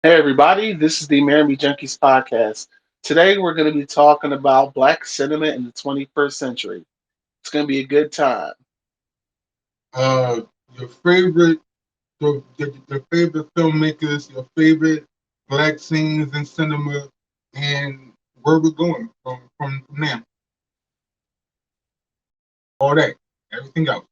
Hey everybody, this is the Mary Junkies Podcast. Today we're going to be talking about black cinema in the 21st century. It's going to be a good time. uh, your favorite, your favorite filmmakers, your favorite black scenes in cinema, and where we're going from now. All that, everything else.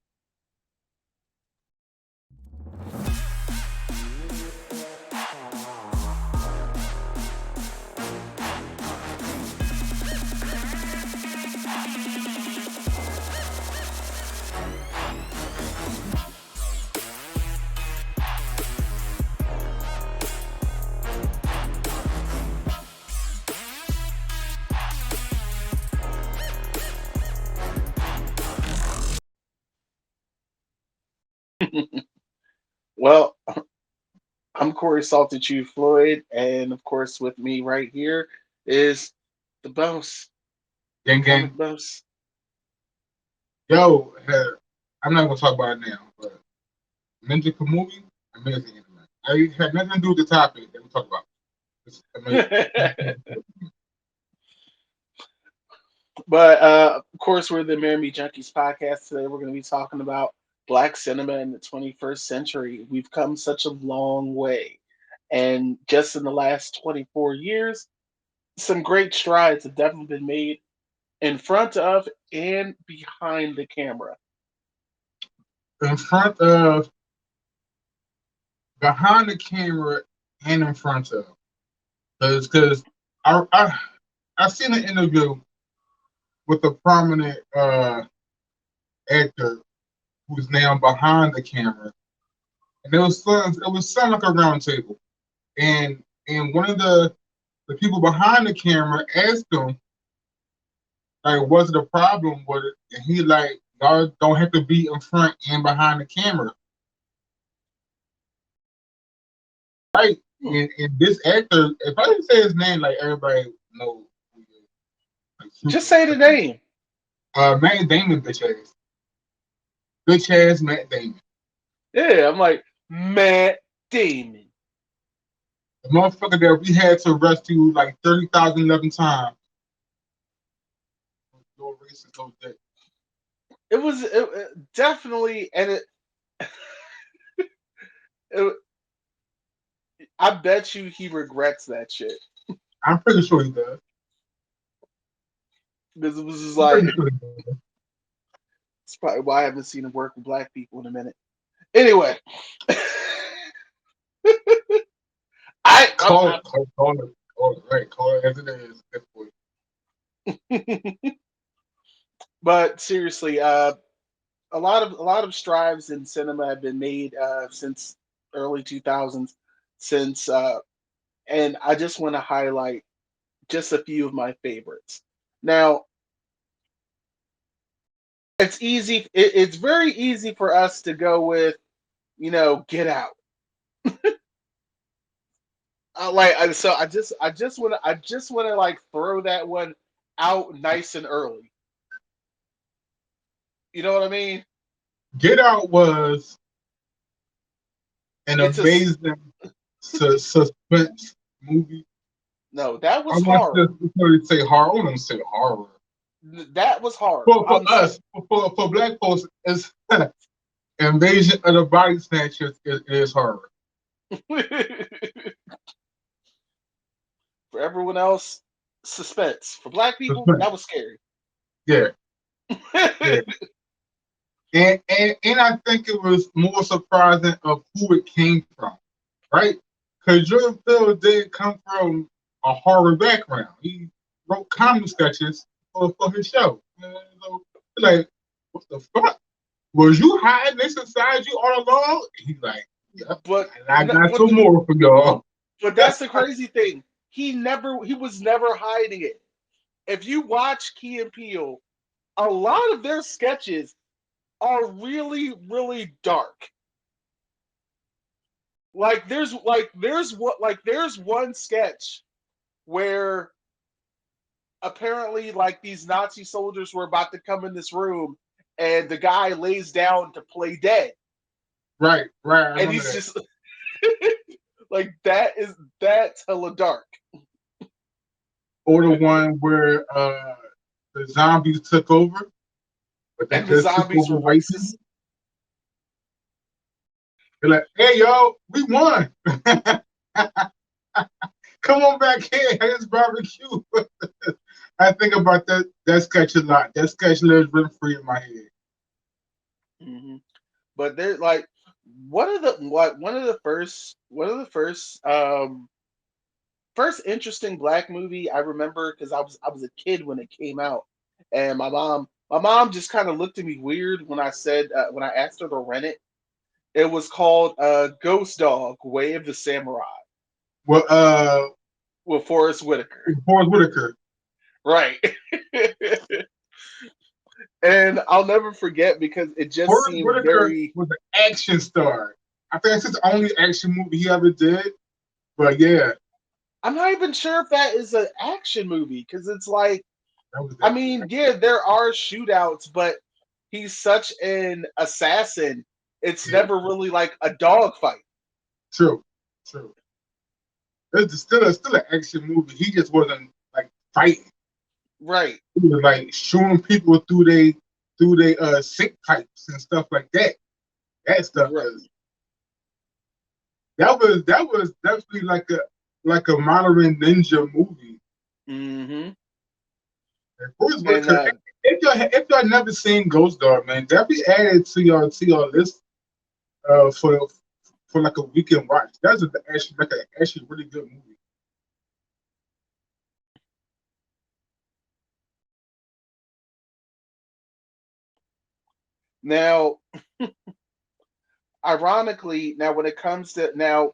Well, I'm Corey Salted Chew Floyd, and of course, with me right here is the boss, the Gang, comic gang. boss. Yo, I'm not gonna talk about it now, but Ninja Movie, amazing anime. I had nothing to do with the topic that we talk about. It's amazing. But of course, we're the Mary Junkies Podcast. Today we're going to be talking about black cinema in the 21st century. We've come such a long way. And just in the last 24 years, some great strides have definitely been made in front of and behind the camera. In front of, behind the camera, and in front of, because I seen an interview with a prominent actor who's now behind the camera, and it was something like a round table, and one of the people behind the camera asked him like, "Was it a problem with it?" And he like, "Y'all don't have to be in front and behind the camera, right?" Hmm. And this actor, if I didn't say his name, like everybody knows, who he is, like Just super. say the name. Matt Damon, bitch ass Matt Damon. Yeah, I'm like, Matt Damon. The motherfucker that we had to rescue like 30,011 times. No racist, no dick. It definitely, and it, I bet you he regrets that shit. I'm pretty sure he does. Because it was just I'm like, pretty sure he does. it's probably why I haven't seen him work with black people in a minute. Anyway, I, Call it, call it, right? Call it as it is. Good boy. but seriously, a lot of strides in cinema have been made since early 2000s. Since and I just want to highlight just a few of my favorites. Now, it's easy. It's very easy for us to go with, Get Out. So I just want to like throw that one out nice and early. You know what I mean? Get Out was an It's a amazing suspense movie. no. That I was want horror. to really say horror. I wouldn't say horror. That was horror. For us, for black folks, it's Invasion of the Body Snatchers is horror. For everyone else, suspense. For black people, Suspense. that was scary. Yeah, yeah. And I think it was more surprising of who it came from, right? Because Jordan Peele did come from a horror background. He wrote comedy sketches for his show. So, like, what the fuck? Was you hiding this inside you all along? He's like, yep. but And I got but some more for y'all. but that's the crazy thing. He was never hiding it. If you watch Key and Peele, a lot of their sketches are really really dark. There's one sketch where apparently like these Nazi soldiers were about to come in this room and the guy lays down to play dead. Right, right. I And remember he's that. just Like that's hella dark. Or the one where the zombies took over, but they And the just took zombies over were white people. racist. They're like, "Hey, yo, we won! Come on back here, have this barbecue." I think about that sketch a lot. That sketch lives rent free in my head. Hmm. But they're like one of the first interesting black movie I remember because I was a kid when it came out, and my mom just kind of looked at me weird when I asked her to rent it. It was called Ghost Dog: Way of the Samurai Well, with Forrest Whitaker. Forrest Whitaker. Right. And I'll never forget because it just Forrest seemed Whitaker very. was an action star. I think it's his only action movie he ever did. But yeah, I'm not even sure if that is an action movie because it's like, that was I definitely mean, yeah, there are shootouts, but he's such an assassin. It's yeah, never really like a dogfight. true, true. It's still an action movie. He just wasn't like fighting. Right. He was like shooting people through they sink pipes and stuff like that. That stuff Right. was that was definitely like a modern ninja movie. Hmm. And Bruce And Whitaker, if y'all never seen Ghost Dog, man, definitely add it to your list for like a weekend watch. That's actually really good movie. now, ironically, now when it comes to now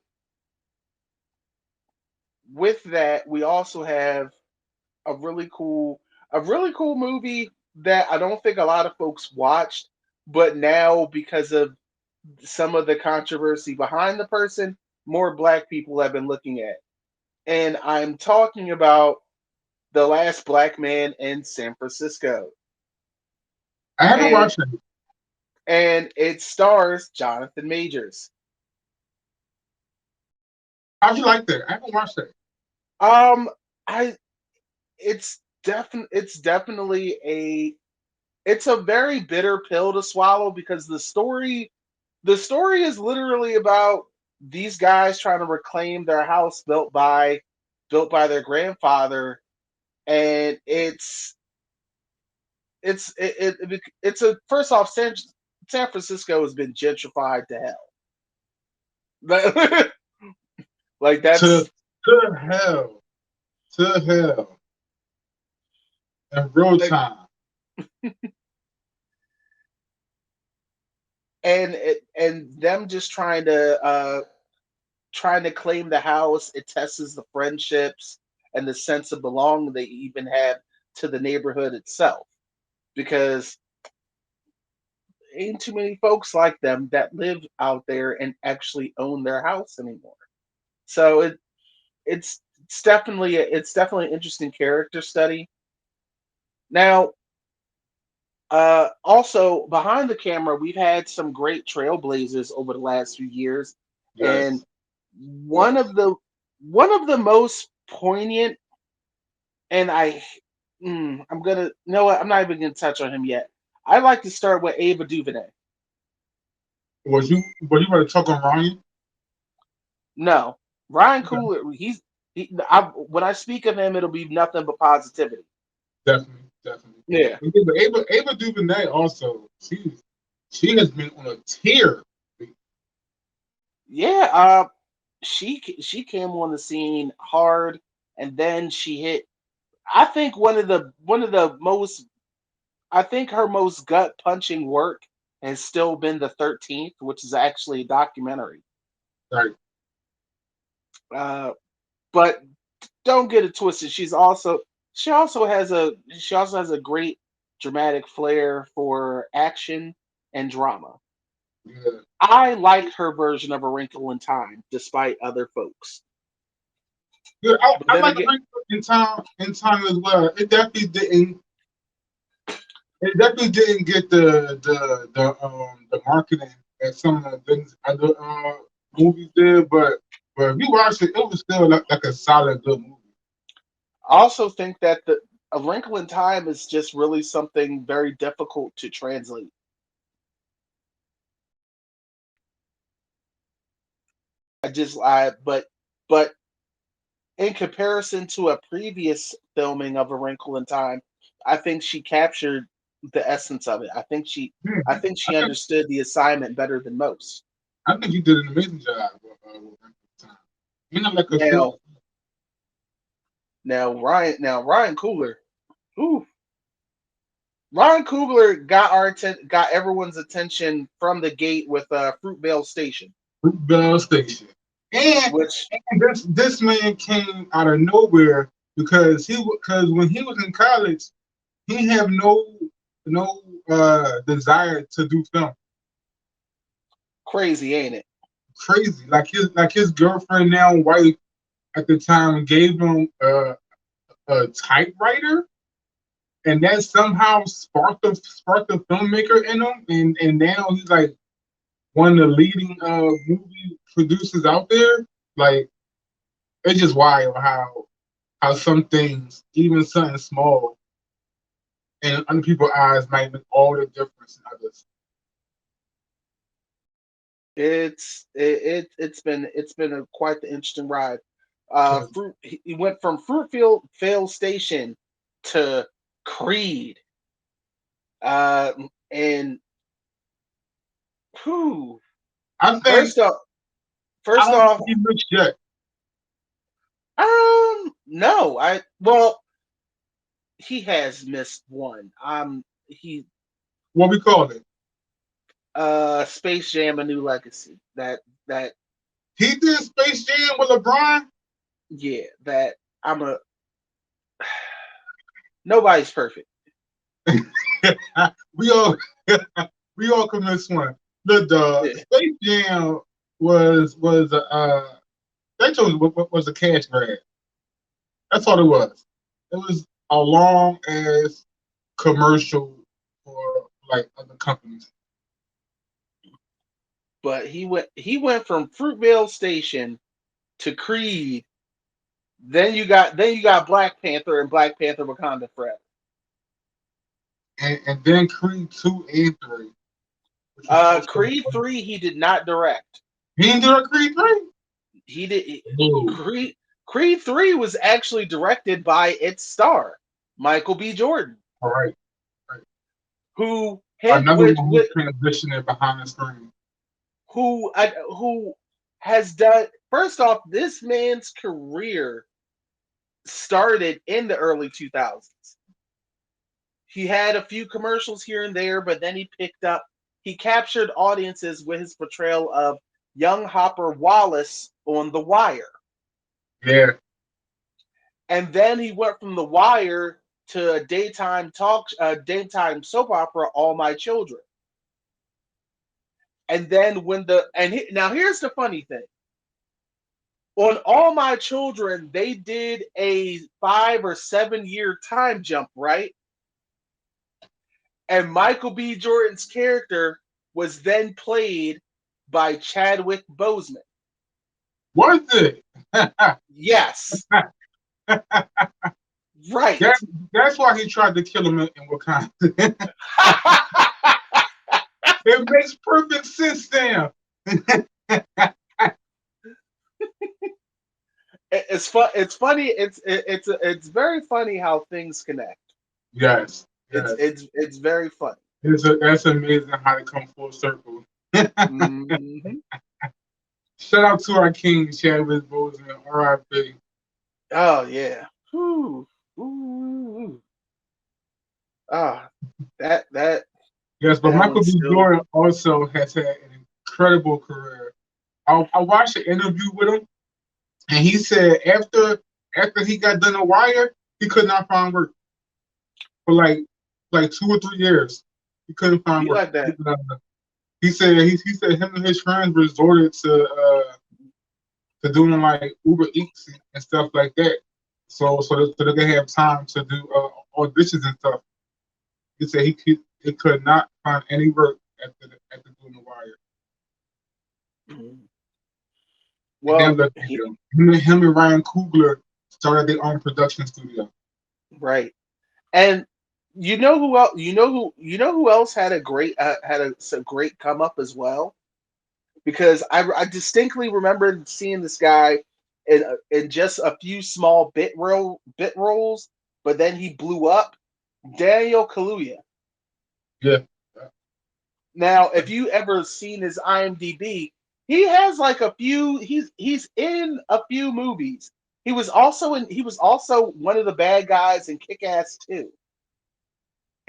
with that, we also have a really cool a really cool movie that I don't think a lot of folks watched, but now because of some of the controversy behind the person, more black people have been looking at. And I'm talking about The Last Black Man in San Francisco. I haven't And watched it. it stars Jonathan Majors. How'd you like that? I haven't watched that. Um I it's definitely a very bitter pill to swallow because the story is literally about these guys trying to reclaim their house built by their grandfather, and it's a first off San Francisco has been gentrified to hell. Like To that's to hell, to hell, in real like time. and them just trying to claim the house. It tests the friendships and the sense of belonging they even have to the neighborhood itself because ain't too many folks like them that live out there and actually own their house anymore. So it's definitely an interesting character study. Now, also behind the camera, we've had some great trailblazers over the last few years, and Yes. one of the one of the most poignant, and I'm gonna you know what I'm not even gonna touch on him yet. I like to start with Ava DuVernay. Was you want to talk on Ryan? No, Ryan Okay. Coogler. When I speak of him, it'll be nothing but positivity. Definitely, definitely. Yeah, Yeah, but Ava DuVernay also, she has been on a tear. yeah. She came on the scene hard, and then she hit. I think one of the most. I think her most gut punching work has still been the 13th, which is actually a documentary. Like, Uh, but don't get it twisted. She also has a great dramatic flair for action and drama. yeah. I liked her version of A Wrinkle in Time, despite other folks. Yeah, But I then like again, in time as well. It definitely didn't get the marketing that some of the things other movies did, but But if you watch it, it was still like a solid good movie. I also think that A Wrinkle in Time is just really something very difficult to translate. But in comparison to a previous filming of A Wrinkle in Time, I think she captured the essence of it. I think I she think understood the assignment better than most. I think he did an amazing job with time. You know, like a short. Now, Ryan Coogler, ooh, Ryan Coogler got everyone's attention from the gate with Fruitvale Station, Bell Station. And, which and this man came out of nowhere because when he was in college, he had no desire to do film. crazy, ain't it? Crazy, like his girlfriend now wife at the time gave him a typewriter, and that somehow sparked a filmmaker in him, and now he's like one of the leading movie producers out there. Like, it's just wild how some things, even something small, in other people's eyes might make all the difference in others. It's been quite the interesting ride. So He went from Fruitvale Station to Creed, uh, and whew, I think first off, I first don't think off, he missed yet. no, he has missed one. He What we call it? Space Jam: A New Legacy. That He did Space Jam with LeBron. yeah, that I'm a nobody's perfect. we all we all can miss one. The Yeah. Space Jam was that was a cash grab. That's all it was. It was a long ass commercial for like other companies. But he went from Fruitvale Station to Creed. Then you got Black Panther and Black Panther Wakanda Forever. And then Creed 2 and 3, which was also Creed 3 he did not direct. he didn't do a Creed 3? He did No. Creed 3 was actually directed by its star, Michael B. Jordan, All right. Right. who hit Another which, one who's transitioning behind the screen. who has done first off, this man's career started in the early 2000s. He had a few commercials here and there, but then he captured audiences with his portrayal of young Hopper Wallace on The Wire. Yeah. And then he went from The Wire to a daytime soap opera, All My Children. And then now here's the funny thing. On All My Children, they did a 5 or 7 year time jump, right? And Michael B. Jordan's character was then played by Chadwick Boseman. Was it? Yes, right. that, that's why he tried to kill him in Wakanda. It makes perfect sense now. It's funny. It's very funny how things connect. Yes. It's Yes. it's it's very funny. That's amazing how they come full circle. Hmm. Shout out to our king, Chadwick Boseman, R.I.P. Oh yeah. Ooh, ooh. Ah, that Yes, but that Michael one's B. still. Jordan also has had an incredible career. I watched an interview with him, and he said after he got done a Wire, he could not find work for like 2 or 3 years. He couldn't find Be work. like that. He said him and his friends resorted to doing like Uber Eats and stuff like that, so that they have time to do auditions and stuff. He said he could not find any work after doing the Wire. Mhm. And then Well, let them go. Him and Ryan Coogler started their own production studio. right. And you know who else? You know who else had a great great come up as well? Because I distinctly remember seeing this guy in just a few small bit roles, but then he blew up. Daniel Kaluuya. Yeah. Now, if you ever seen his IMDb, he has like a few. He's in a few movies. He was also one of the bad guys in Kick Ass 2.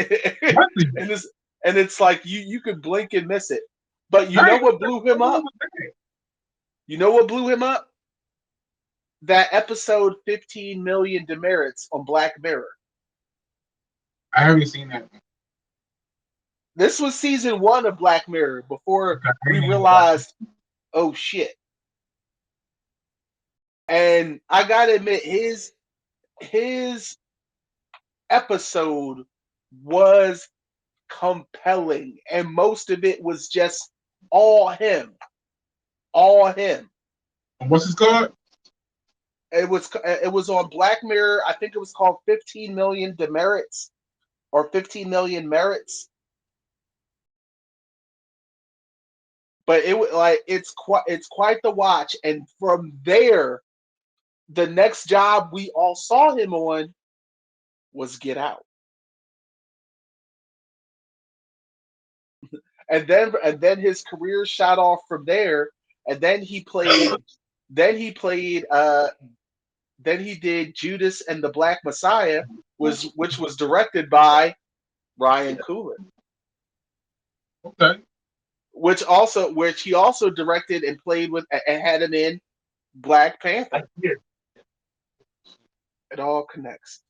Really? and it's and it's like you could blink and miss it. But you know Right. what blew him up? You know what blew him up? That episode 15 million demerits on Black Mirror. I haven't seen that one. This was season 1 of Black Mirror before I we ain't even watched it. realized, oh shit. And I gotta admit, his episode was compelling, and most of it was just all him, all him. And what's his called? It was on Black Mirror. I think it was called 15 million demerits or 15 million merits. But it's quite the watch. And from there, the next job we all saw him on was Get Out. And then his career shot off from there. And then he did Judas and the Black Messiah, which was directed by Ryan Coogler, Okay. which he also directed and played with and had him in Black Panther. Yeah. It all connects.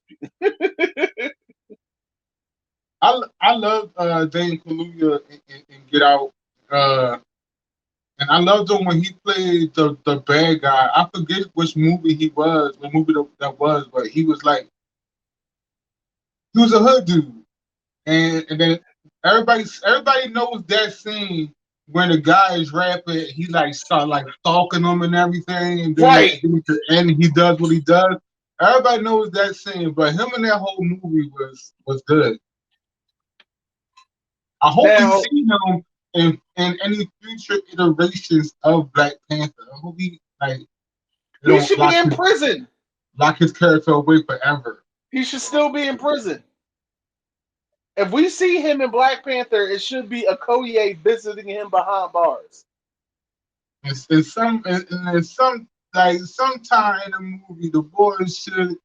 I love Dane Kaluuya in Get Out. Uh, and I loved him when he played the bad guy. I forget which movie he was, what movie that was, but he was like, he was a hood dude. And then everybody knows that scene when the guy is rapping, he like start like stalking them and everything, and then Right. at the end he does what he does. Everybody knows that scene, but him in that whole movie was good. I hope we Now, see him in any future iterations of Black Panther. I hope he like they he don't should be in prison. lock his character away forever. He should still be in prison. If we see him in Black Panther, it should be Okoye visiting him behind bars. And some like sometime in the movie the boys should.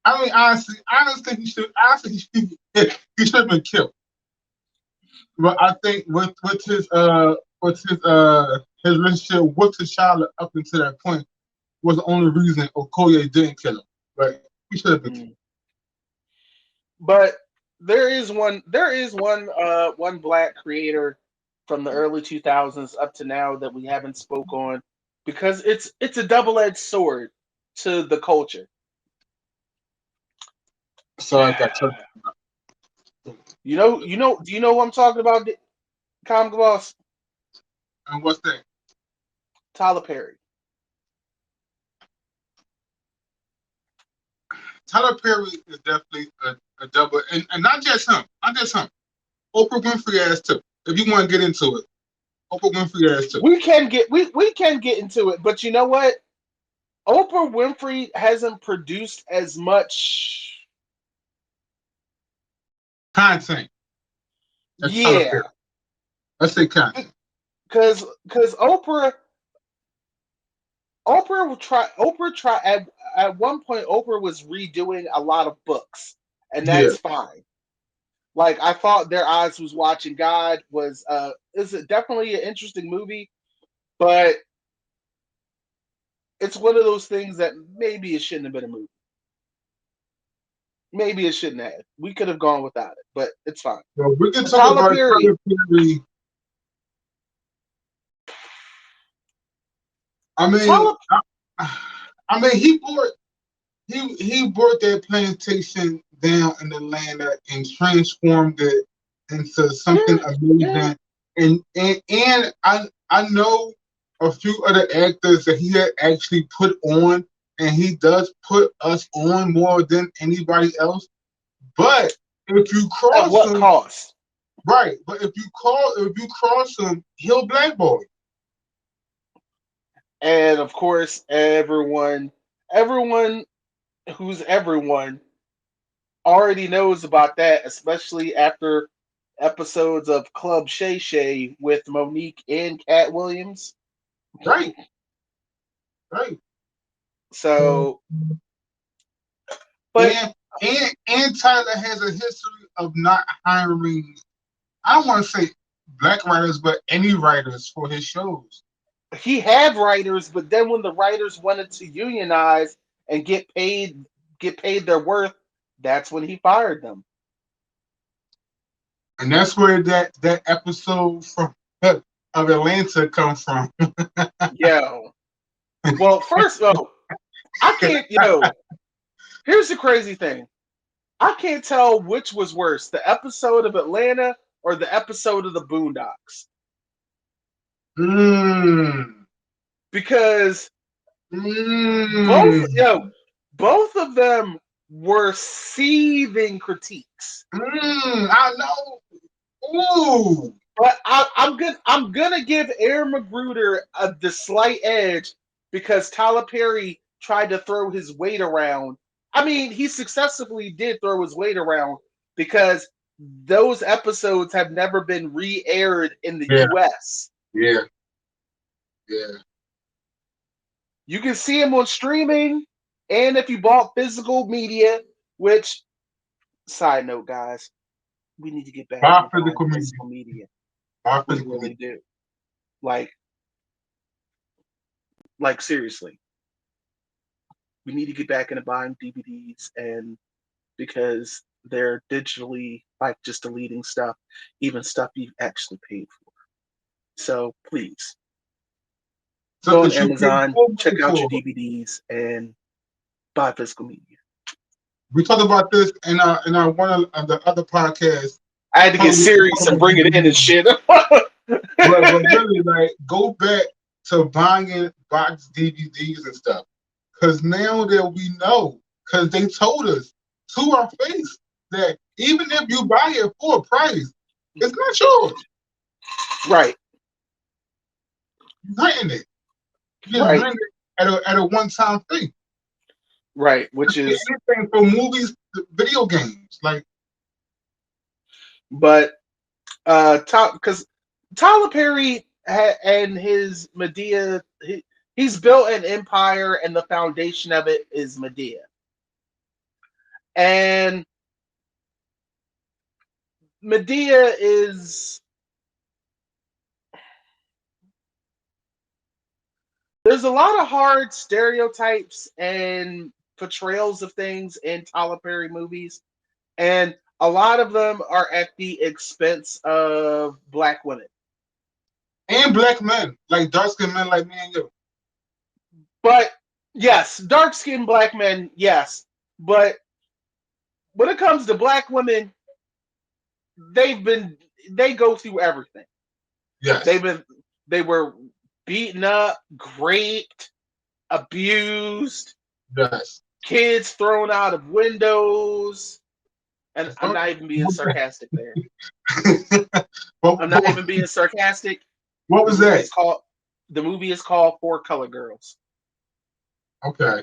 I mean, honestly, he should have been killed. But I think with his relationship with T'Challa up until that point was the only reason Okoye didn't kill him. But he should have been killed. But there is one Black creator from the early 2000s up to now that we haven't spoke on, because it's a double-edged sword to the culture. So I got took. Do you know who I'm talking about? Comic Boss? And what's that? Tyler Perry. Tyler Perry is definitely a double, and not just him, Oprah Winfrey ass too. If you want to get into it, Oprah Winfrey ass too. We can get into it, but you know what? Oprah Winfrey hasn't produced as much Content. That's Tyler Yeah, Perry. Let's say content. because Oprah will try. Oprah try at one point. Oprah was redoing a lot of books, and Yeah. that's fine. Like, I thought Their Eyes Was Watching God was is definitely an interesting movie, but it's one of those things that maybe it shouldn't have been a movie. Maybe it shouldn't have. We could have gone without it, but it's fine. Well, we can But talk Tyler about Perry, Tyler Perry. I mean, Tyler, he brought that plantation down in Atlanta and transformed it into something yeah, yeah, amazing. And I know a few other actors that he had actually put on, and he does put us on more than anybody else. But if you At cross what him, cost? right? But if you cross him, he'll blackball you. And of course, everyone who's everyone already knows about that, especially after episodes of Club Shay Shay with Monique and Cat Williams. Right, right. So, but And Tyler has a history of not hiring. I don't want to say black writers, but any writers for his shows. he had writers, but then when the writers wanted to unionize and get paid their worth, that's when he fired them. And that's where that episode from of Atlanta comes from. Yo. Well, first, I can't, here's the crazy thing. I can't tell which was worse, the episode of Atlanta or the episode of the Boondocks. Mm. Because both, Mm. both of them were seething critiques. I know. Ooh. But I'm gonna give Aaron Magruder the slight edge because Tyler Perry tried to throw his weight around. I mean, he successfully did throw his weight around because those episodes have never been re-aired in the Yeah. US. Yeah. Yeah. You can see them on streaming, and if you bought physical media, which, side note, guys, we need to get back Buy into buying physical media. physical media. Buy We physical really media. do. Like seriously. We need to get back into buying DVDs, and because they're digitally like just deleting stuff, even stuff you've actually paid for. So please go Something on you paid Amazon, full check money out your for. DVDs, and buy physical media. We talked about this in our one of the other podcasts. I had to get serious and bring it in and shit. But really, like, go back to buying box DVDs and stuff. Because now that we know, because they told us to our face that even if you buy it for a price, it's not yours. Right. You're renting it. You just Right. rent it at a one-time fee. Right. Which is, anything from movies to video games. Like, but because Tyler Perry and his Medea, he's built an empire, and the foundation of it is Medea. And Medea is, there's a lot of hard stereotypes and portrayals of things in Tyler Perry movies, and a lot of them are at the expense of black women. and black men, like dark-skinned men like me and you. But yes, dark skinned black men, yes. But when it comes to black women, they go through everything. Yes. They were beaten up, raped, abused, Yes. kids thrown out of windows. And I'm What, not even being sarcastic there. what, I'm not even being sarcastic. what was that? The movie is called Four Color Girls. Okay.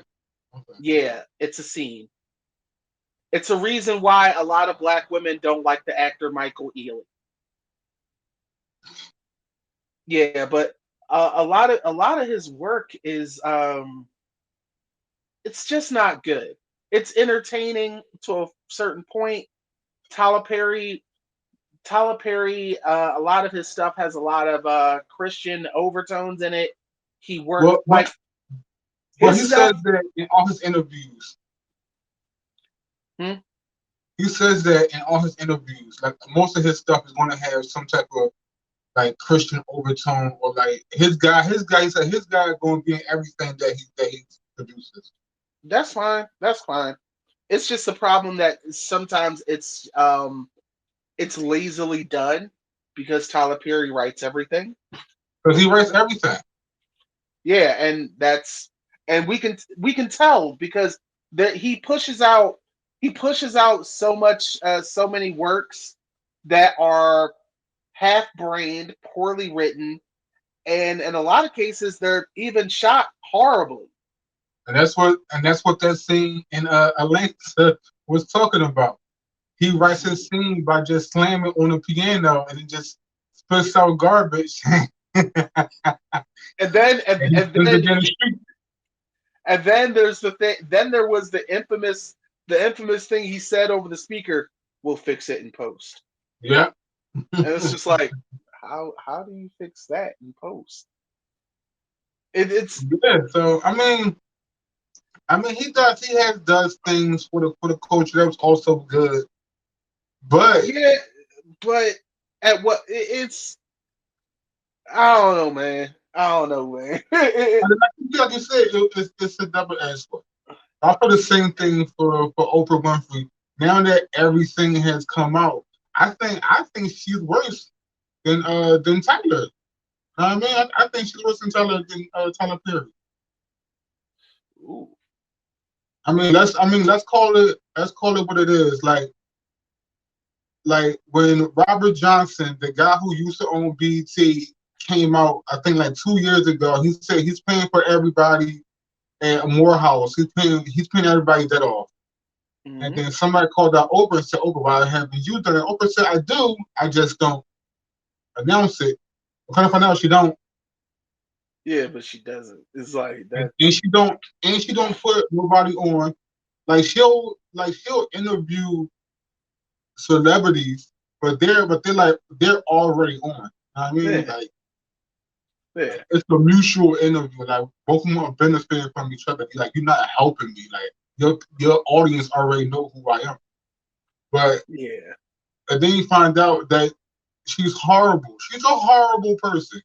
Yeah, it's a scene. It's a reason why a lot of black women don't like the actor Michael Ealy. Yeah, but a lot of his work is it's just not good. It's entertaining to a certain point. Tyler Perry, a lot of his stuff has a lot of Christian overtones in it. He worked Well, like well, his he says stuff. that in all his interviews. Hmm? He says that in all his interviews, like most of his stuff is going to have some type of like Christian overtone, or like his guy. He said his guy is going to be in everything that he produces. That's fine. That's fine. It's just a problem that sometimes it's lazily done because Tyler Perry writes everything. Because he writes everything. Yeah, and we can tell because that he pushes out so much so many works that are half-brained, poorly written, and in a lot of cases they're even shot horribly. And that's what that scene in Atlanta was talking about. He writes his scene by just slamming on the piano and it just spits out garbage. And And then and, he and sends then it in the he street. and then there's the thing. Then there was the infamous thing he said over the speaker. We'll fix it in post. Yeah. And it's just like, how do you fix that in post? It's Yeah. So I mean, he has does things for the culture that was also good, but yeah, but at what it's I don't know, man. I don't know, man. like you said, it's a double-edged sword. I feel the same thing for Oprah Winfrey. Now that everything has come out, I think she's worse than Tyler. I mean, I think she's worse than Tyler Perry. Ooh. Let's call it what it is. Like when Robert Johnson, the guy who used to own BT, came out, I think like 2 years ago. He said he's paying for everybody at Morehouse. He's paying everybody that off. And Hmm. then somebody called out Oprah and said, Oprah, why haven't you done it? Oprah said, I do. I just don't announce it. What kind of find out she don't? Yeah, but she doesn't. It's like And, that. and she don't put nobody on. She'll interview celebrities, but they're already on. I mean, Yeah, like yeah, it's a mutual interview. Like both of them are benefiting from each other. Like you're not helping me. Like your audience already know who I am. But yeah. and then you find out that she's horrible. She's a horrible person.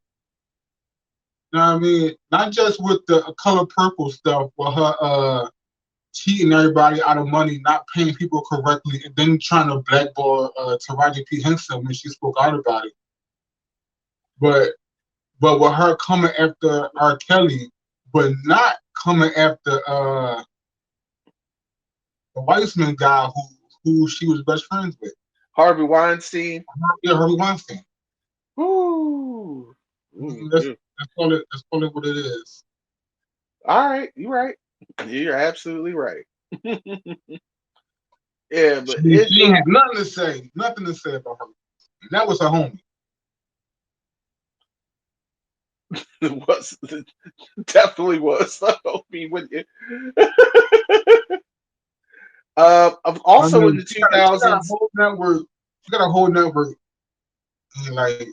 You know what I mean? Not just with the color purple stuff, with her cheating everybody out of money, not paying people correctly, and then trying to blackball Taraji P. Henson when she spoke out about it. But but with her coming after R. Kelly, but not coming after the Weissman guy who she was best friends with. Harvey Weinstein. Yeah, Harvey Weinstein. Ooh. I Ooh, mean, that's ooh. that's call it that's call it what it is. All right, you're right. You're absolutely right. Yeah, but She ain't had nothing to say about her. And that was her homie. it was definitely was. I hope he wouldn't. I Also in mean, the she two got, she got a thousands. whole network. She got a whole network, and like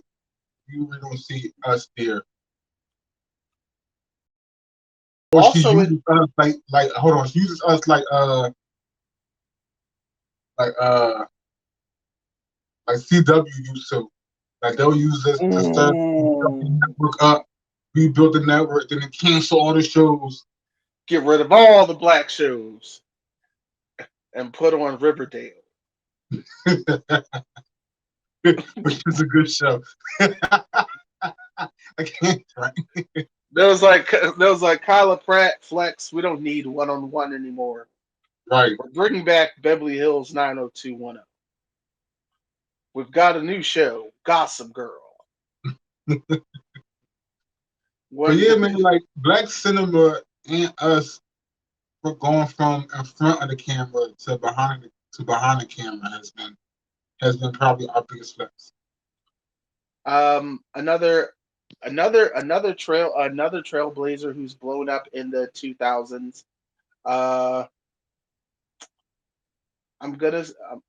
you really don't see us there. Or she Also in uses us like hold on, she uses us like like CW used to. Like they'll use this to start the Ooh, network up, rebuild the network, then they cancel all the shows. get rid of all the black shows and put on Riverdale. Which is a good show. I can't right. There was like Kyla Pratt Flex. We don't need one on one anymore. Right. We're bringing back Beverly Hills 90210. We've got a new show, Gossip Girl. But What? yeah, man, like black cinema and us, we're going from in front of the camera to behind the camera has been probably our biggest flex. Another trailblazer who's blown up in the 2000s. Uh, I'm gonna I'm,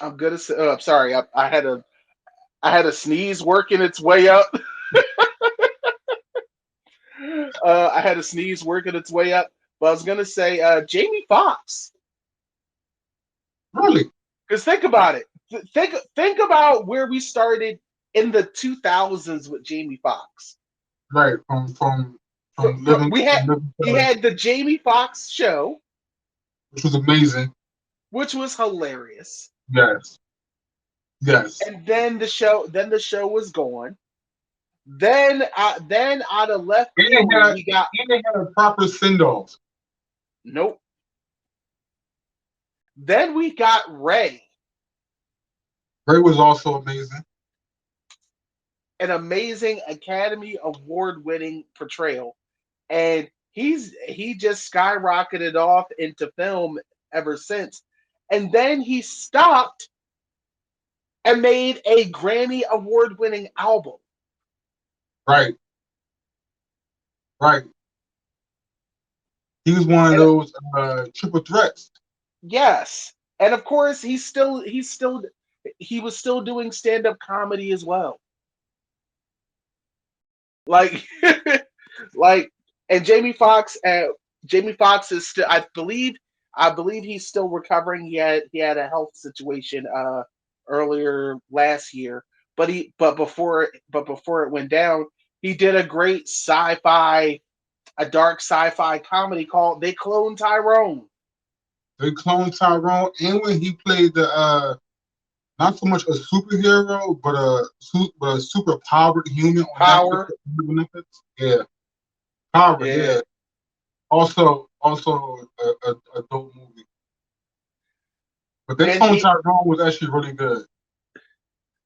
I'm gonna say. Oh, I'm sorry. I had a sneeze working its way up. I had a sneeze working its way up. But I was gonna say Jamie Foxx. Really? Because think about it. Think about where we started in the 2000s with Jamie Foxx. Right. From living We had from living he color, had the Jamie Foxx show, which was amazing. which was hilarious, Yes. Yes. and then the show was gone, Then out of left And they field, had we got and they had a proper send off. nope. Then we got Ray, Ray was also amazing. an amazing Academy Award winning portrayal, and he just skyrocketed off into film ever since. And then he stopped and made a Grammy Award winning album. Right, right. He was one of And those triple threats. yes, and of course he was still doing stand up comedy as well. Like like and Jamie Foxx is still, I believe he's still recovering. He had a health situation earlier last year, but before it went down, he did a great a dark sci-fi comedy called They Clone Tyrone. They cloned Tyrone, and when he played the not so much a superhero, but a super powered human on Power. Netflix. Yeah, Power. Yeah. Yeah, also a dope movie. But They And Clone he Tyrone was actually really good.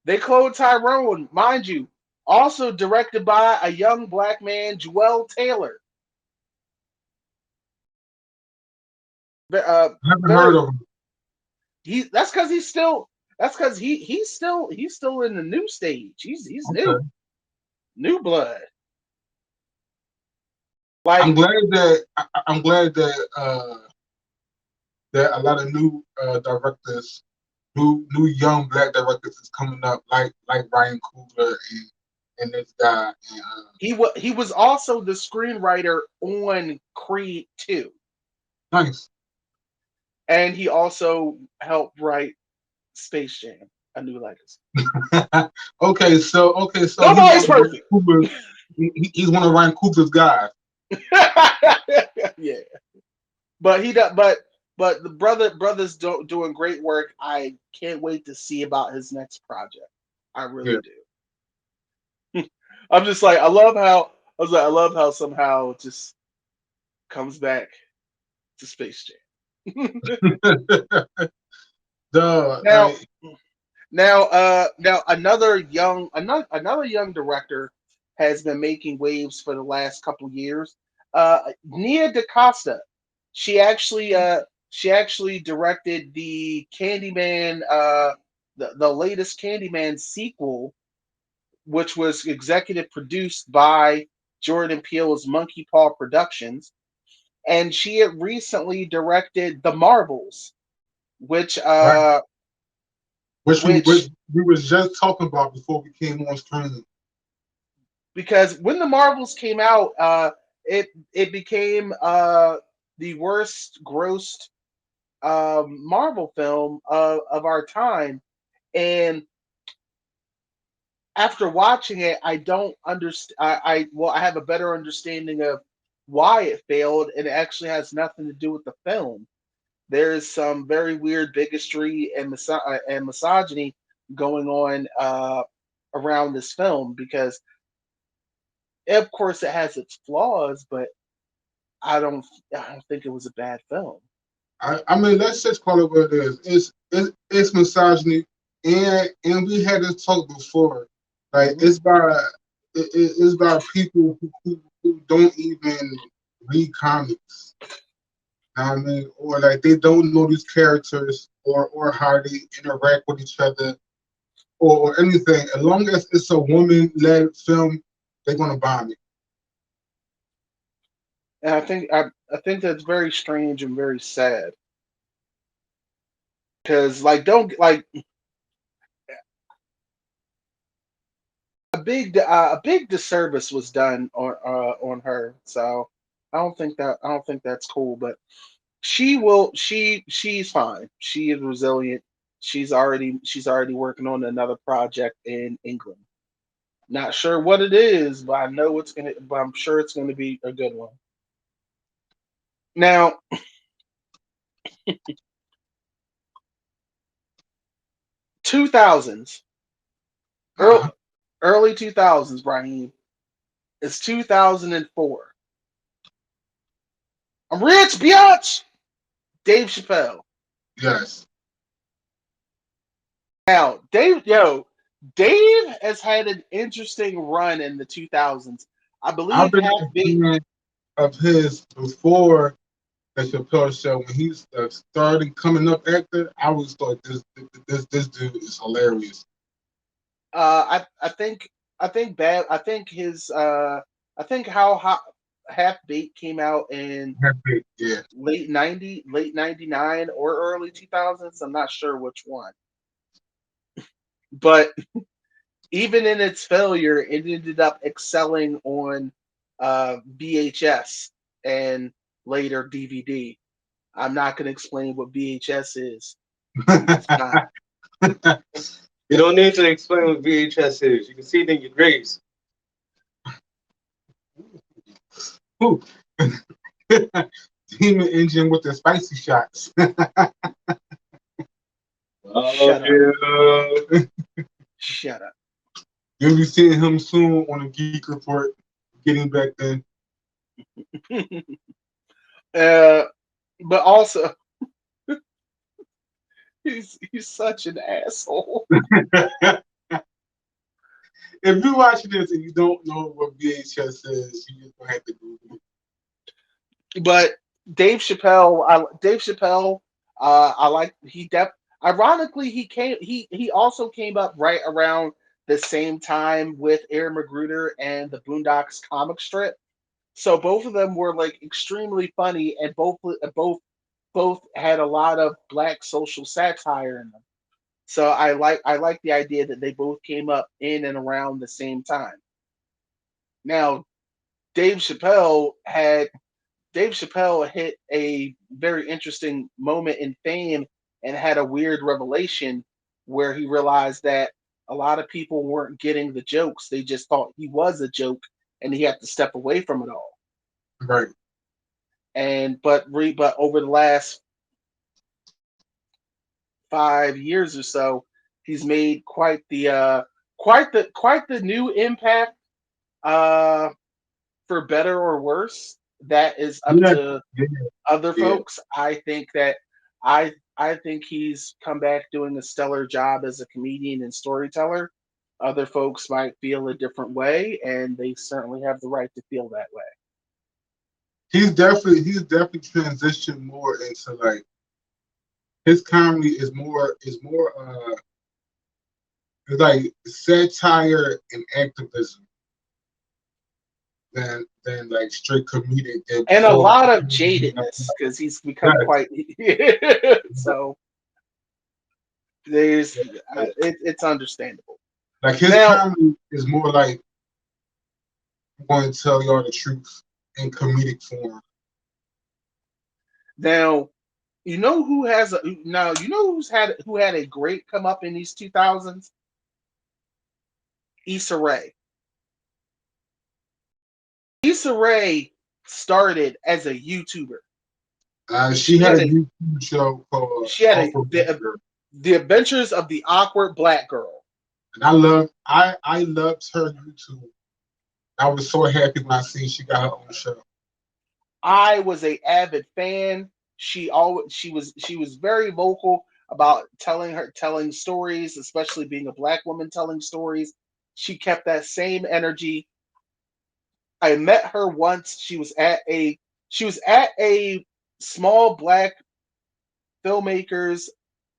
They Clone Tyrone, mind you, also directed by a young black man, Joel Taylor. Never heard Very of him. he that's because he's still in the new stage. He's Okay, new blood. I'm Like glad that I'm glad that a lot of new directors, new young black directors is coming up, like Ryan Coogler and this guy. And, he was also the screenwriter on Creed 2. nice. And he also helped write Space Jam, A New Legacy. Okay, so he's Nobody's one of Ryan perfect. Coogler's, he's one of Ryan Coogler's guys. Yeah. But he does but the brother's doing great work. I can't wait to see about his next project. I Yeah. really do. I'm just like I love how somehow it just comes back to Space Jam. Duh, now like now another young director has been making waves for the last couple years. Nia DaCosta. She actually directed the Candyman the latest Candyman sequel, which was executive produced by Jordan Peele's Monkey Paw Productions, and she had recently directed The Marvels, which right, which which we was just talking about before we came on stream. because when The Marvels came out, it became the worst grossed Marvel film of our time. And after watching it, I don't understand. I have a better understanding of why it failed, and it actually has nothing to do with the film. There is some very weird bigotry and misogyny going on around this film because, of course, it has its flaws, but I don't think it was a bad film. I mean, let's just call it what it is. It's misogyny, and we had this talk before. Like Hmm. it's by people who don't even read comics. I mean, or like they don't know these characters or how they interact with each other or anything. As long as it's a woman-led film, they're gonna bomb it. And I think that's very strange and very sad because like don't like a big disservice was done on her. So I don't think that's cool. But she's fine. She is resilient. She's already working on another project in England. Not sure what it is, but I know it's gonna. But I'm sure it's gonna be a good one. Now, 2000s, early Uh-huh. Early 2000s, Brahim. It's 2004. I'm rich, biatch. Dave Chappelle. Yes. Now, Dave has had an interesting run in the 2000s. I I've believe been Half a Baked. fan of his before the Chappelle show. When he's started coming up actor, I was like, this dude is hilarious. I think his I think Half Baked came out in Yeah. late 99 or early 2000s. I'm not sure which one. But even in its failure, it ended up excelling on VHS and later DVD. I'm not going to explain what VHS is. It's not. You don't need to explain what VHS is. You can see it in your grades. Ooh. Demon Engine with the spicy shots. Oh, Shut up. yeah. Shut up. You'll be seeing him soon on a Geek Report. Getting back then. But also, he's such an asshole. If you're watching this and you don't know what VHS is, you just gonna have to Google it. But Dave Chappelle, I like ironically he also came up right around the same time with Aaron Magruder and the Boondocks comic strip. So both of them were like extremely funny, and both had a lot of black social satire in them. So I like the idea that they both came up in and around the same time. Now, Dave Chappelle had Dave Chappelle hit a very interesting moment in fame and had a weird revelation where he realized that a lot of people weren't getting the jokes. They just thought he was a joke and he had to step away from it all. Right. And but over the last 5 years or so, he's made quite the new impact, uh for better or worse. That is up Yeah. to Yeah. other Yeah. folks. I think he's come back doing a stellar job as a comedian and storyteller. Other folks might feel a different way, and they certainly have the right to feel that way. He's definitely transitioned more into like his comedy is more it's like satire and activism than like straight comedic than And a before. lot of jadedness because he's become Yes. quite so. It's understandable. Like his Now, comedy is more like I'm going to tell y'all the truth in comedic form. now, you know who had a great come up in these 2000s? Issa Rae. Issa Rae started as a YouTuber. She She had had a a YouTube show called she had Oprah Winfrey, the Adventures of the Awkward Black Girl. and I loved her YouTube. I was so happy when I seen she got her own show. I was a avid fan. She was very vocal about telling stories, especially being a black woman telling stories. She kept that same energy. I met her once. She was at a small black filmmakers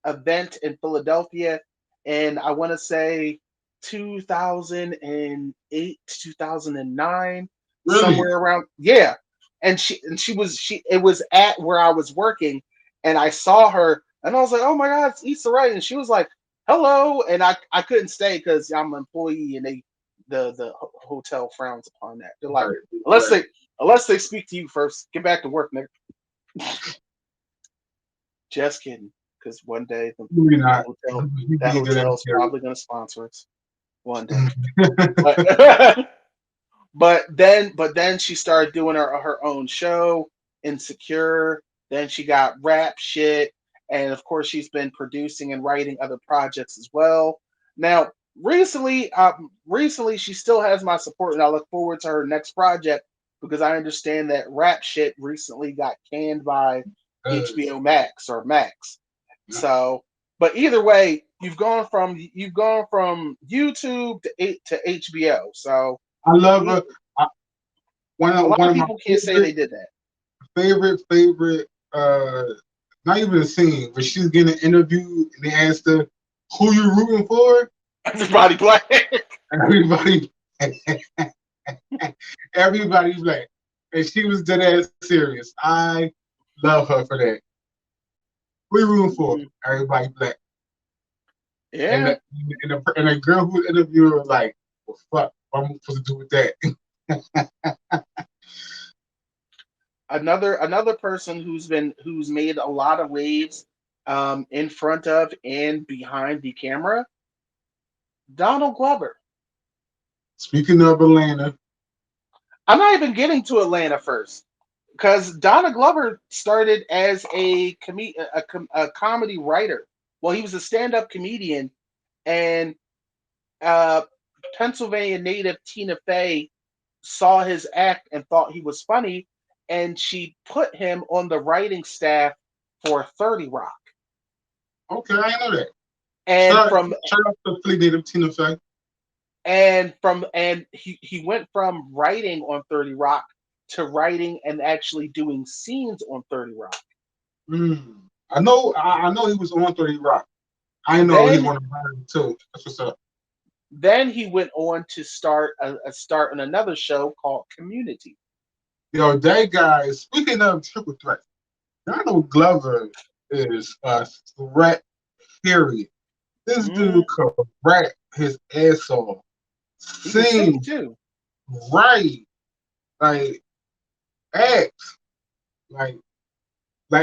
event in Philadelphia, and I want to say 2008 to 2009, Really? somewhere around. Yeah, and she it was at where I was working, and I saw her, and I was like, oh my god, it's Issa Rae, and she was like, hello, and I couldn't stay because I'm an employee, and the hotel frowns upon that. They're like, Right, unless right. they speak to you first, get back to work, nigga. Just kidding. Because one day Maybe that not. hotel He that did that hotel is in probably going to sponsor us one day. Canada. But but then she started doing her own show, Insecure. Then she got rap shit, and of course she's been producing and writing other projects as well. Now recently she still has my support, and I look forward to her next project because I understand that rap shit recently got canned by Uh, HBO Max or Max. yeah. So, but either way, you've gone from YouTube to HBO. So I love e- her. I, a lot one of of my people can't say they did that. favorite, not even a scene, but she's getting interviewed and they asked her, who you rooting for? Everybody black. Everybody, everybody black. And she was dead ass serious. I love her for that. Who you rooting for? Mhm. Everybody black. And Yeah. the girl who interviewed her was like, well, fuck, what am I supposed to do with that? Another person who's made a lot of waves in front of and behind the camera, Donald Glover. Speaking of Atlanta, I'm not even getting to Atlanta first because Donald Glover started as a comedy writer. Well, he was a stand-up comedian, and uh, Pennsylvania native Tina Fey saw his act and thought he was funny, and she put him on the writing staff for 30 Rock. okay, I know that. And Shout from out to Flea Native Tina Fey. and he went from writing on 30 Rock to writing and actually doing scenes on 30 Rock. I know he was on 30 Rock. I know he's Then one of mine too. That's what's up. then he went on to start on another show called Community. Yo, that guy, speaking of triple threat, Donald Glover is a threat, period. This Mm, dude could rap his ass off, he can sing sing, too. write, like, act. Like,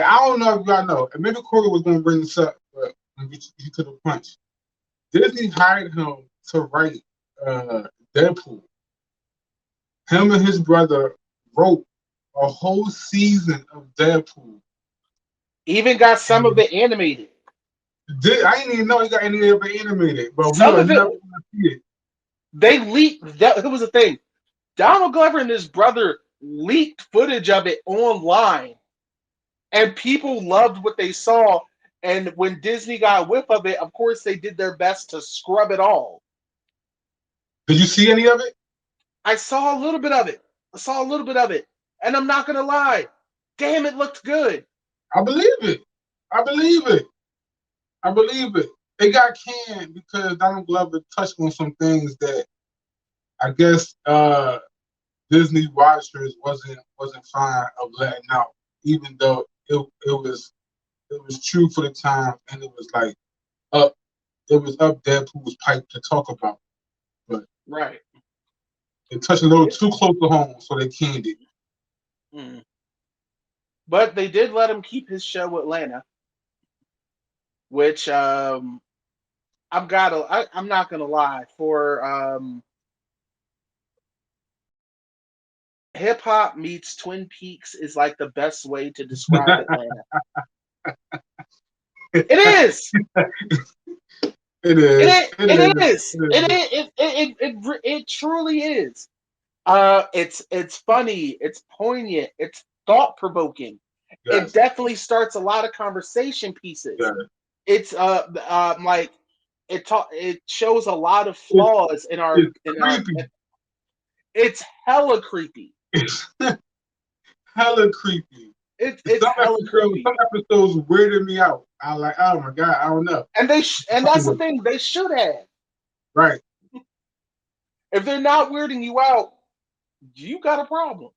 I don't know if y'all know, and maybe Corey was going to bring this up, but I'm going to get you to the punch. Disney hired him to write Deadpool. Him and his brother wrote a whole season of Deadpool. Even got some of And it animated. I didn't even know he got any of it animated, but we Some are of it never going to see it. they leaked. That was the thing. Donald Glover and his brother leaked footage of it online, and people loved what they saw. And when Disney got whiff of it, of course they did their best to scrub it all. Did you see any of it? I saw a little bit of it. And I'm not gonna lie, damn, it looked good. I believe it. I believe it. I believe it. It got canned because Donald Glover touched on some things that I guess Disney watchers wasn't fine of letting out, even though it was true for the time and it was like up Deadpool's pipe to talk about. But Right. it touched a little too close to home, so they canned it. Mm. But they did let him keep his show Atlanta, which I'm not gonna lie, for hip hop meets Twin Peaks is like the best way to describe Atlanta. It is. It is. It It is. is. It is. It truly is. It's funny. It's poignant. It's thought provoking. It Yes. definitely starts a lot of conversation pieces. Yes. It's like it shows a lot of It's, flaws in our it's in our. creepy. It's hella creepy. It's hella creepy. It's hella creepy. Some episodes weirded me out. I like, oh my god, I don't know. And that's the thing. They should have. Right. If they're not weirding you out, you got a problem.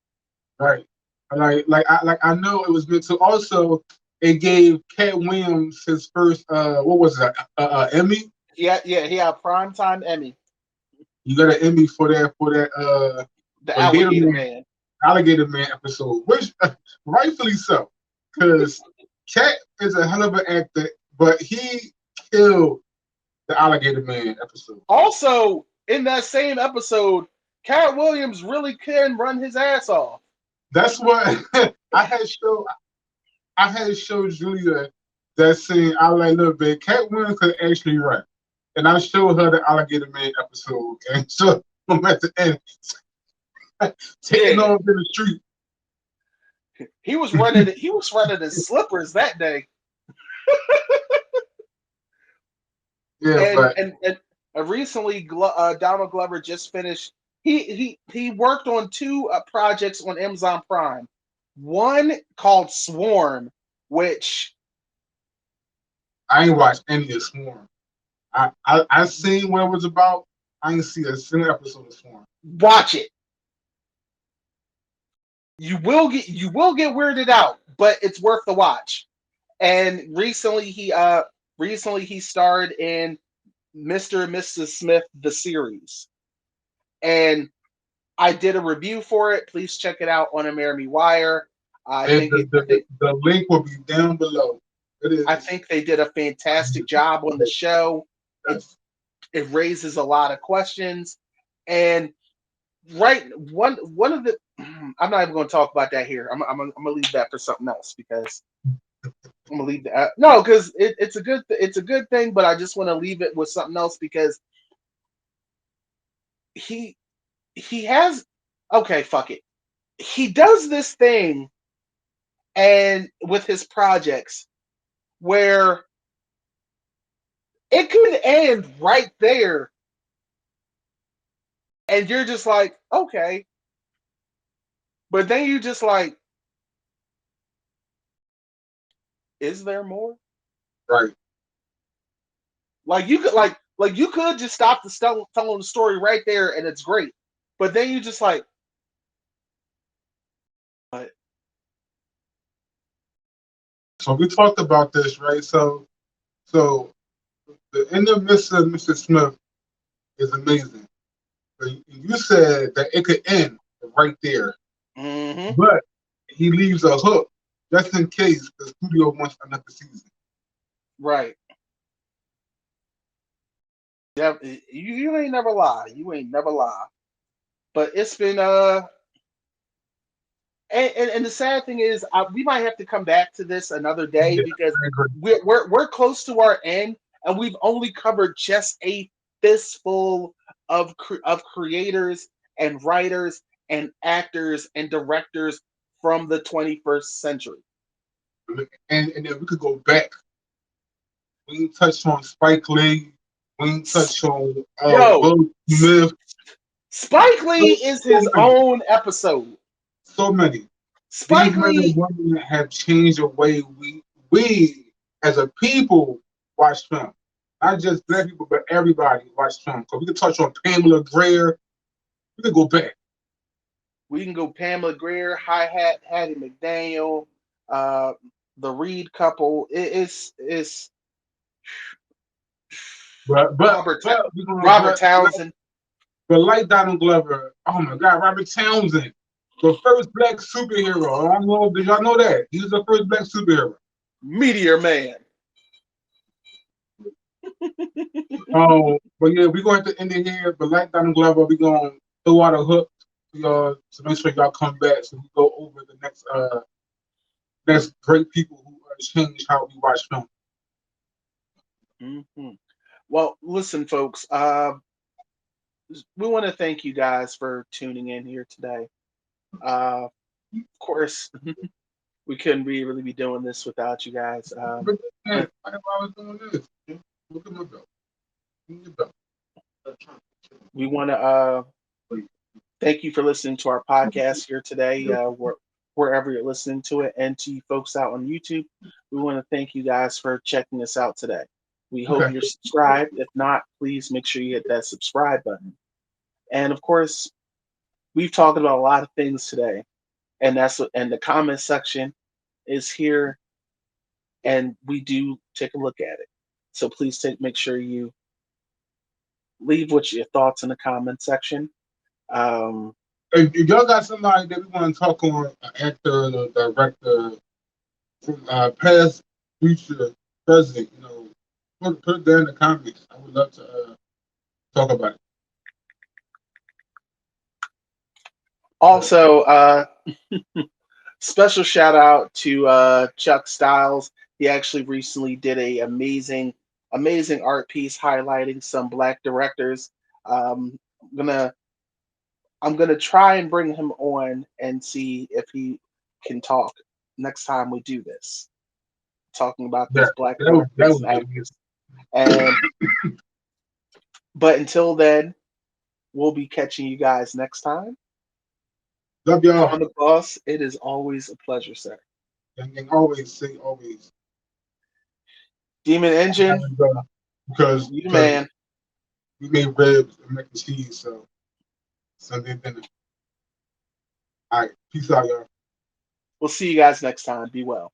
Right. I know it was meant to. Also, it gave Cat Williams his first what was it, Emmy? Yeah, he had a primetime Emmy. You got an Emmy for that The for Alligator Man. Alligator Man episode, which rightfully so, because Cat is a hell of an actor, but he killed the Alligator Man episode. Also, in that same episode, Cat Williams really can run his ass off. That's what I had showed Julia that scene. I was like, look, babe, Cat Williams could actually run. and I showed her the Alligator Man episode, and so I'm at the end, taking Yeah, off in the street. he was running. He was running in slippers that day, Yeah, and but and and recently, Donald Glover just finished. He worked on two projects on Amazon Prime. One called Swarm, which I ain't watched any of Swarm. I seen what it was about. I ain't see a single episode of Swarm. watch it. You will get weirded out, but it's worth the watch. And recently he starred in Mr. and Mrs. Smith the series, and I did a review for it. Please check it out on American Wire. I And think the link will be down below. It is. I think they did a fantastic job on the show. It Yes. it raises a lot of questions, and one of the I'm not even going to talk about that here. I'm gonna leave that for something else because I'm gonna leave that. No, because it's a good thing, but I just want to leave it with something else because he he has okay, fuck it. He does this thing and with his projects where it could end right there, and you're just like, okay, but then you just like, is there more? Right. Like you could just stop telling the story right there, and it's great. But then you just like, but So we talked about this, right? So the end of Mr. and Mrs. Smith is amazing. But you said that it could end right there, mm-hmm, but he leaves a hook just in case the studio wants another season. right. Yeah, you ain't never lie. You ain't never lie. But it's been and the sad thing is, we might have to come back to this another day Yeah, because I agree. we're close to our end, and we've only covered just a fistful of creators and writers and actors and directors from the 21st century. And then we could go back. We can touch on Spike Lee. We can touch on Yo, Will Smith. Spike Lee is So his many. own episode. So many. These Spike men and Lee, women have changed the way we as a people watch film. Not just black people, but everybody watch film. So we can touch on Pamela Greer. We can go back. we can go Pamela Greer, Hi Hat, Hattie McDaniel, uh, the Reed couple. It's But Robert but we're gonna Robert Townsend. but like Donald Glover, oh my God, Robert Townsend, the first black superhero. I don't know, did y'all know that? He was the first black superhero. Meteor Man. But yeah, we're going to end it here. But like Donald Glover, we're gonna throw out a hook for y'all to make sure y'all come back so we go over the next great people who change how we watch film. Hmm. Well, listen, folks. We want to thank you guys for tuning in here today. Of course, we couldn't really be doing this without you guys. But yeah, why I was doing this? Look at my belt. Look at your belt. We want to thank you for listening to our podcast here today, wherever you're listening to it, and to you folks out on YouTube. We want to thank you guys for checking us out today. We hope Okay. you're subscribed. If not, please make sure you hit that subscribe button. And of course, we've talked about a lot of things today, and and the comment section is here, and we do take a look at it. So please make sure you leave what your thoughts in the comment section. Um, If y'all got somebody that we want to talk on, an actor, a director, past, future, present, put it there in the comments. I would love to talk about it. Also, special shout out to Chuck Styles. He actually recently did a amazing amazing art piece highlighting some Black directors. I'm gonna I'm gonna try and bring him on and see if he can talk next time we do this, talking about Yeah, these Black that directors was and good. actors. And but until then, we'll be catching you guys next time. Love y'all. Comic Boss, it is always a pleasure, sir. And always say always. Demon Engine, Because you the man. we made ribs and mac and cheese, so Sunday dinner. All right, peace out, y'all. We'll see you guys next time. Be well.